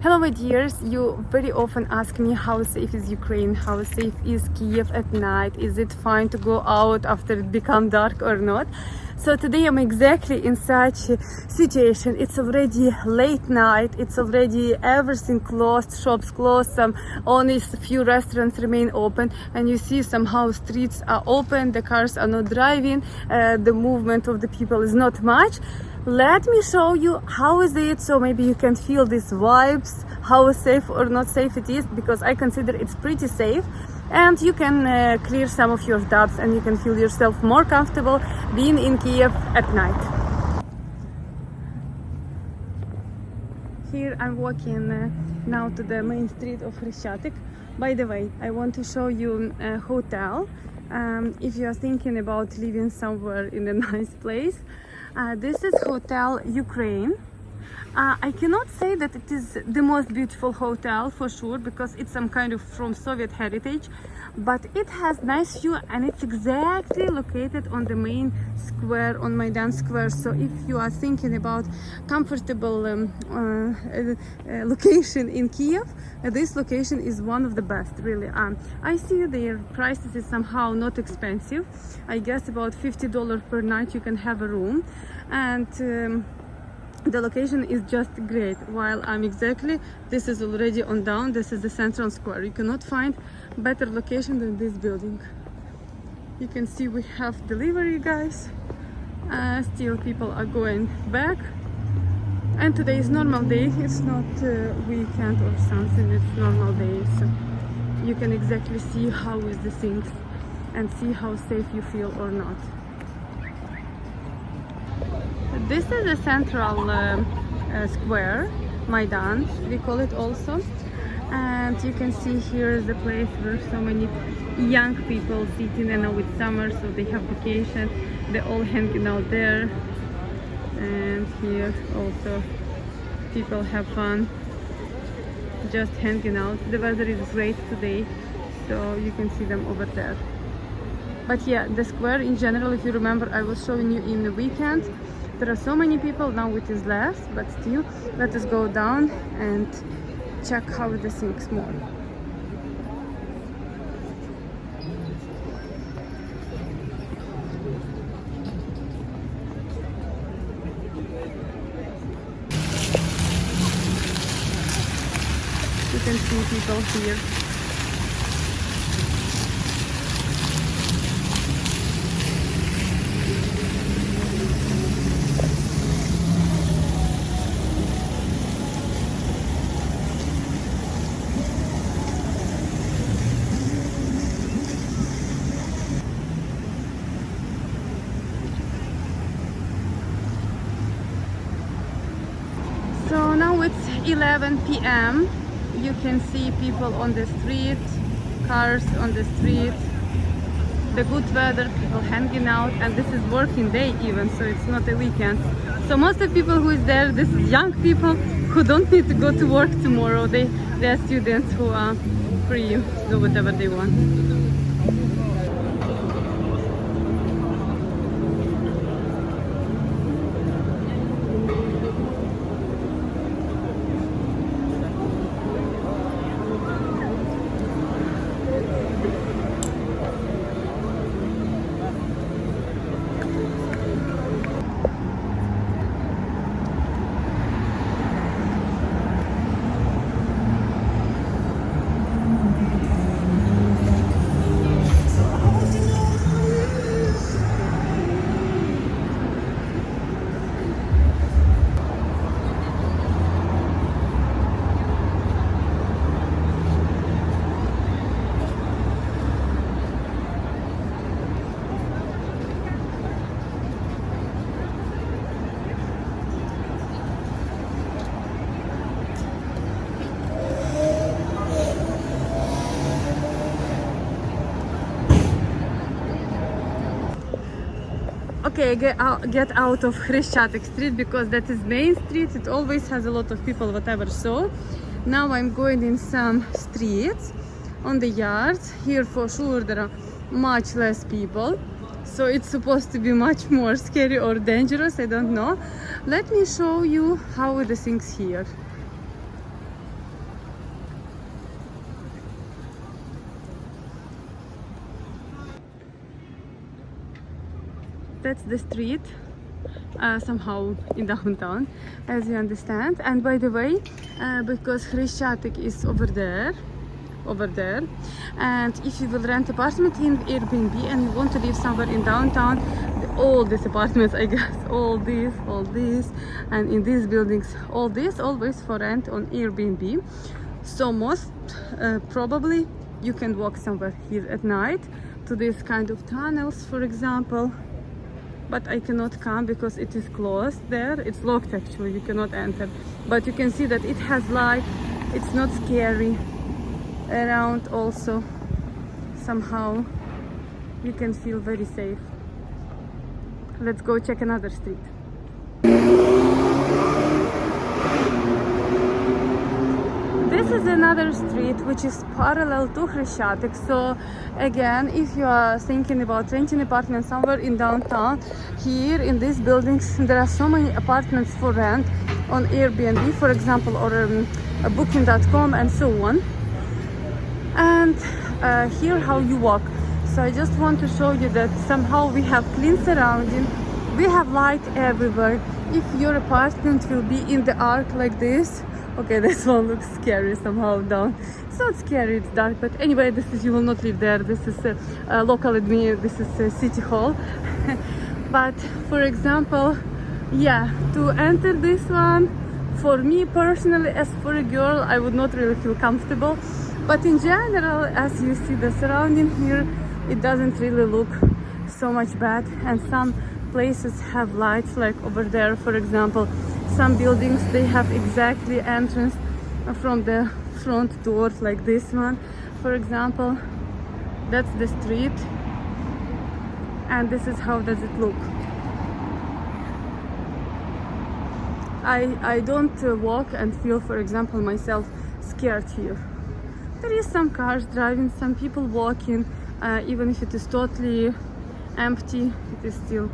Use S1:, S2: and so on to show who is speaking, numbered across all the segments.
S1: Hello my dears, you very often ask me how safe is Ukraine, how safe is Kyiv at night, is it fine to go out after it become dark or not? So today I'm exactly in such a situation. It's already late night, it's already everything closed, shops closed, some only few restaurants remain open, and you see somehow streets are open, the cars are not driving, the movement of the people is not much. Let me show you how is it, so maybe you can feel these vibes, how safe or not safe it is, because I consider it's pretty safe, and you can clear some of your doubts and you can feel yourself more comfortable being in Kyiv at night. Here I'm walking now to the main street of Hryshchatyk. By the way, I want to show you a hotel. If you are thinking about living somewhere in a nice place, this is Hotel Ukraine. I cannot say that it is the most beautiful hotel for sure, because it's some kind of from Soviet heritage, but it has nice view and it's exactly located on the main square, on Maidan Square. So if you are thinking about comfortable location in Kyiv, this location is one of the best, really. I see their prices is somehow not expensive. I guess about $50 per night you can have a room, and the location is just great. While this is already on down, this is the central square. You cannot find better location than this building. You can see we have delivery guys. Still people are going back, and today is normal day. It's not weekend or something, it's normal day, so you can exactly see how is the things and see how safe you feel or not. This is a central square, Maidan, we call it also. And you can see here is the place where so many young people sitting, and now it's summer, so they have vacation. They're all hanging out there. And here also people have fun, just hanging out. The weather is great today, so you can see them over there. But yeah, the square in general, if you remember, I was showing you in the weekend. There are so many people, now it is less, but still, let us go down and check how the things more. You can see people here. So now it's 11 p.m. You can see people on the street, cars on the street, the good weather, people hanging out, and this is working day even, so it's not a weekend. So most of the people who is there, this is young people who don't need to go to work tomorrow. They are students who are free to do whatever they want. Okay, get out of Hryshchatyk street, because that is main street. It always has a lot of people, whatever. So now I'm going in some streets on the yards. Here for sure there are much less people, so it's supposed to be much more scary or dangerous, I don't know. Let me show you how are the things here. that's the street, somehow in downtown, as you understand. And by the way, because Khreshchatyk is over there, and if you will rent apartment in Airbnb and you want to live somewhere in downtown, all these apartments, I guess, all these, and in these buildings, all this always for rent on Airbnb. So most probably you can walk somewhere here at night to this kind of tunnels, for example, but I cannot come because it is closed there. It's locked actually, you cannot enter, but you can see that it has light, it's not scary. Around also somehow you can feel very safe. Let's go check another street. This is another street which is parallel to Khreshchatyk. So again, if you are thinking about renting apartment somewhere in downtown, here in these buildings there are so many apartments for rent on Airbnb, for example, or booking.com and so on. And here how you walk. So I just want to show you that somehow we have clean surrounding, we have light everywhere. If your apartment will be in the arc like this, okay, this one looks scary somehow down. It's not scary, it's dark, but anyway, this is, you will not live there. This is a local admin, this is a city hall. But for example, yeah, to enter this one, for me personally, as for a girl, I would not really feel comfortable. But in general, as you see the surrounding here, it doesn't really look so much bad. And some places have lights, like over there, for example. Some buildings, they have exactly entrance from the front door, like this one, for example. That's the street. And this is how does it look. I don't walk and feel, for example, myself scared here. There is some cars driving, some people walking, even if it is totally empty, it is still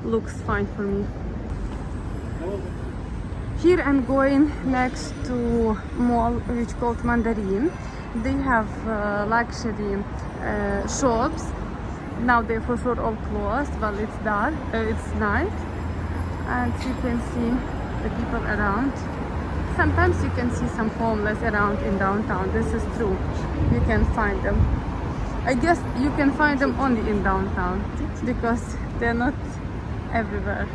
S1: looks fine for me. Here I'm going next to mall which called Mandarin. They have luxury shops. Now they're for sure all closed, but it's dark, it's night, and you can see the people around. Sometimes you can see some homeless around in downtown. This is true. You can find them. I guess you can find them only in downtown because they're not everywhere.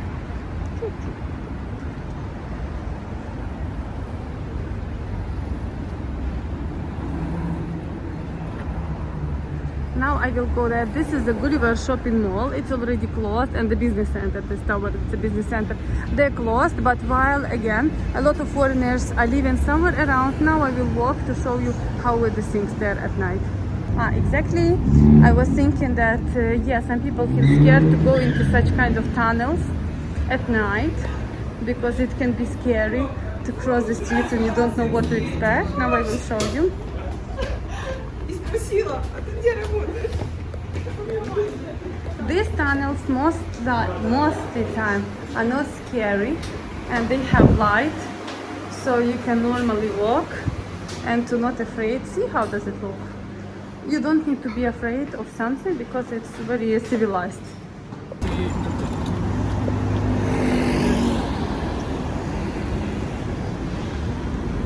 S1: Now I will go there. This is the Gulliver shopping mall. It's already closed, and the business center, this tower, it's a business center. They're closed, but while again a lot of foreigners are living somewhere around, now I will walk to show you how are the things there at night. Exactly. I was thinking that yeah, some people feel scared to go into such kind of tunnels at night because it can be scary to cross the streets and you don't know what to expect. Now I will show you. These tunnels mostly time are not scary and they have light, so you can normally walk and to not afraid. See how does it look? You don't need to be afraid of something because it's very civilized.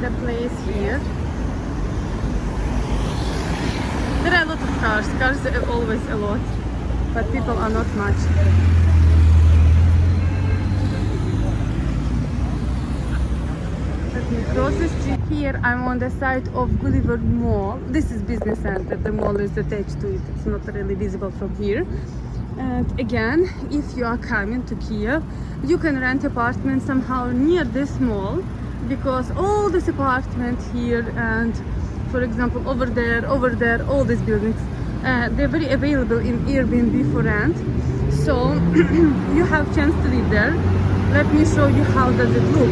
S1: The place here. There are a lot of cars. Cars are always a lot, but people are not much. Let me cross the street. Here I'm on the side of Gulliver Mall. This is business center. The mall is attached to it. It's not really visible from here. And again, if you are coming to Kyiv, you can rent apartment somehow near this mall, because all this apartment here and, for example, over there, all these buildings, they're very available in Airbnb for rent. So you have chance to live there. Let me show you how does it look.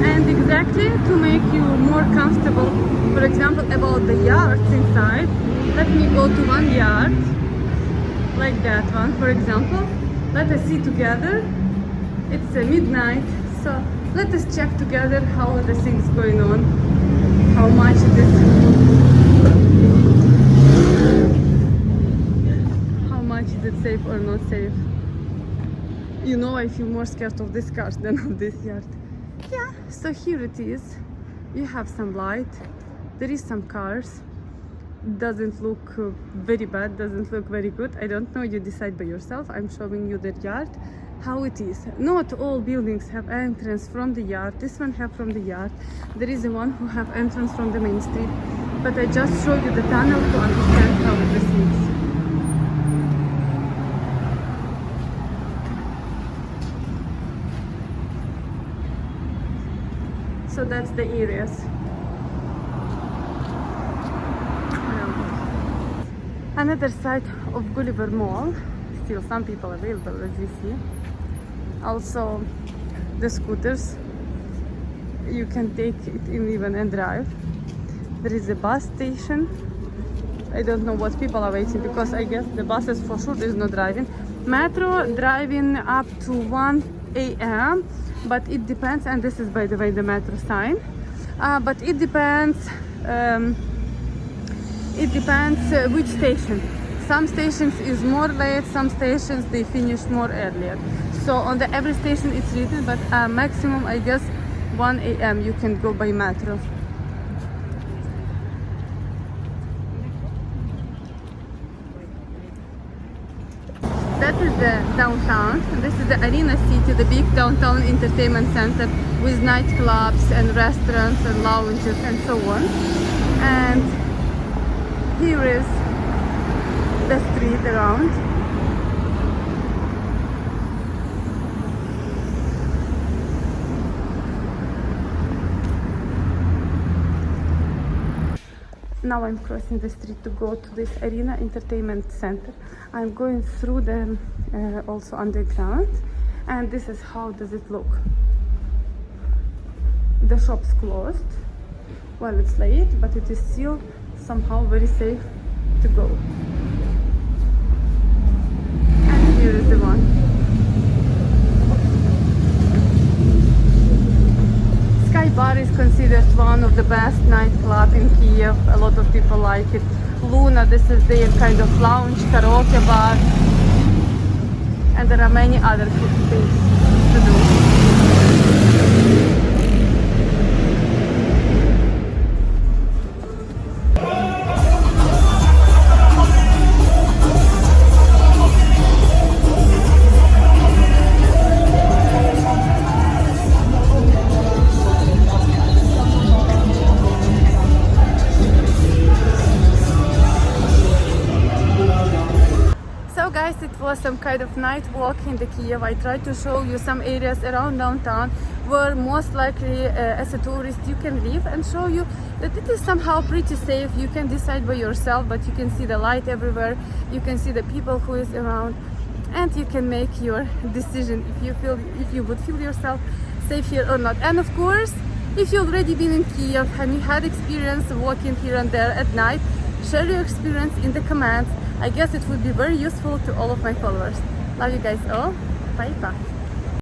S1: And exactly to make you more comfortable, for example, about the yards inside, let me go to one yard, like that one, for example. Let us see together. It's midnight, so let us check together how are the things going on, how much it is. safe or not safe. You know, I feel more scared of this car than of this yard. Yeah, so here it is. You have some light. There is some cars. Doesn't look very bad, doesn't look very good. I don't know, you decide by yourself. I'm showing you the yard, how it is. Not all buildings have entrance from the yard. This one have from the yard. There is one who have entrance from the main street. But I just show you the tunnel to understand how this is. So that's the areas. Another side of Gulliver Mall, still some people available as you see. Also the scooters, you can take it in even and drive. There is a bus station. I don't know what people are waiting because I guess the buses for sure is not driving. Metro driving up to 1 a.m. but it depends, and this is by the way the metro sign, but it depends which station. Some stations is more late, some stations they finish more earlier. So on the every station it's written, but maximum I guess 1 a.m. you can go by metro. That is the downtown. This is the Arena City, the big downtown entertainment center with nightclubs and restaurants and lounges and so on. And here is the street around. Now I'm crossing the street to go to this Arena Entertainment Center. I'm going through the also underground, and this is how does it look. The shop's closed. Well, it's late, but it is still somehow very safe to go. And here is the one. Sky Bar is considered one of the best nightclubs in Kyiv. A lot of people like it. Luna, this is their kind of lounge, karaoke bar. And there are many other things to do. Guys, it was some kind of night walk in the Kyiv. I tried to show you some areas around downtown where most likely as a tourist you can live, and show you that it is somehow pretty safe. You can decide by yourself, but you can see the light everywhere, you can see the people who is around, and you can make your decision if you would feel yourself safe here or not. And of course, if you've already been in Kyiv and you had experience walking here and there at night, share your experience in the comments. I guess it would be very useful to all of my followers. Love you guys all. Bye bye.